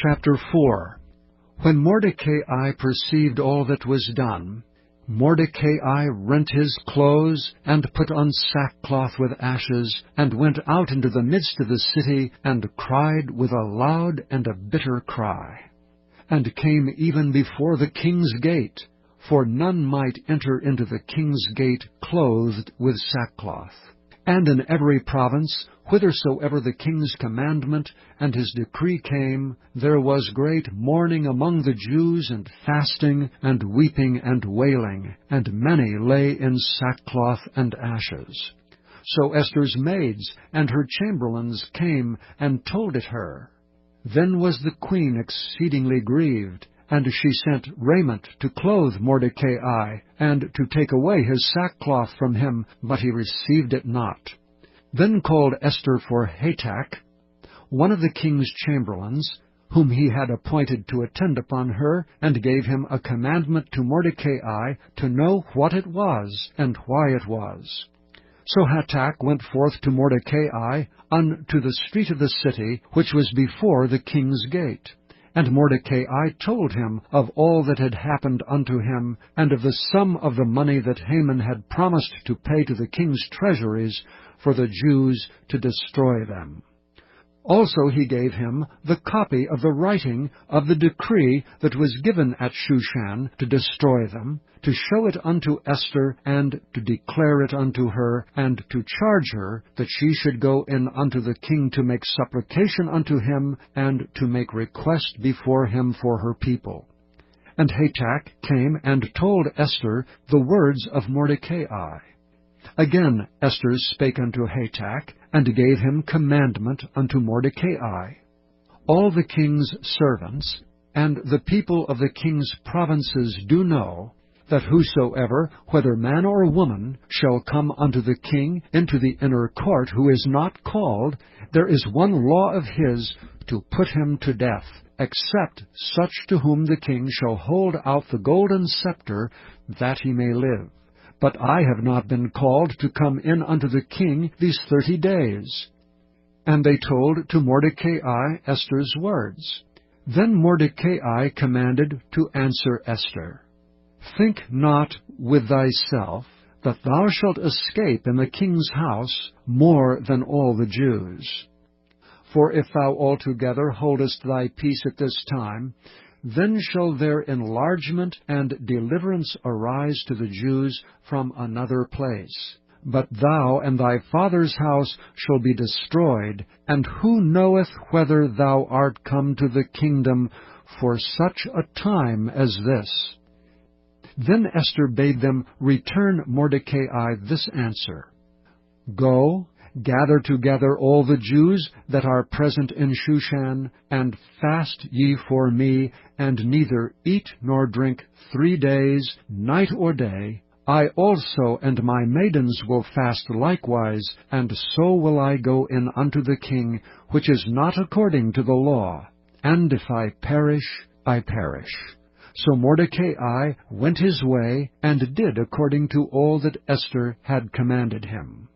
Chapter 4. When Mordecai perceived all that was done, Mordecai rent his clothes, and put on sackcloth with ashes, and went out into the midst of the city, and cried with a loud and a bitter cry, and came even before the king's gate, for none might enter into the king's gate clothed with sackcloth. And in every province, whithersoever the king's commandment and his decree came, there was great mourning among the Jews, and fasting, and weeping, and wailing, and many lay in sackcloth and ashes. So Esther's maids and her chamberlains came and told it her. Then was the queen exceedingly grieved, and she sent raiment to clothe Mordecai, and to take away his sackcloth from him, but he received it not. Then called Esther for Hatach, one of the king's chamberlains, whom he had appointed to attend upon her, and gave him a commandment to Mordecai to know what it was, and why it was. So Hatach went forth to Mordecai unto the street of the city, which was before the king's gate. And Mordecai told him of all that had happened unto him, and of the sum of the money that Haman had promised to pay to the king's treasuries for the Jews to destroy them. Also he gave him the copy of the writing of the decree that was given at Shushan to destroy them, to show it unto Esther, and to declare it unto her, and to charge her that she should go in unto the king to make supplication unto him, and to make request before him for her people. And Hatach came and told Esther the words of Mordecai. Again Esther spake unto Hatach, and gave him commandment unto Mordecai. All the king's servants and the people of the king's provinces do know that whosoever, whether man or woman, shall come unto the king into the inner court, who is not called, there is one law of his, to put him to death, except such to whom the king shall hold out the golden scepter, that he may live. But I have not been called to come in unto the king these 30 days. And they told to Mordecai Esther's words. Then Mordecai commanded to answer Esther, Think not with thyself that thou shalt escape in the king's house more than all the Jews. For if thou altogether holdest thy peace at this time, then shall their enlargement and deliverance arise to the Jews from another place. But thou and thy father's house shall be destroyed, and who knoweth whether thou art come to the kingdom for such a time as this? Then Esther bade them return Mordecai this answer, Go, gather together all the Jews that are present in Shushan, and fast ye for me, and neither eat nor drink 3 days, night or day. I also and my maidens will fast likewise, and so will I go in unto the king, which is not according to the law. And if I perish, I perish. So Mordecai went his way, and did according to all that Esther had commanded him.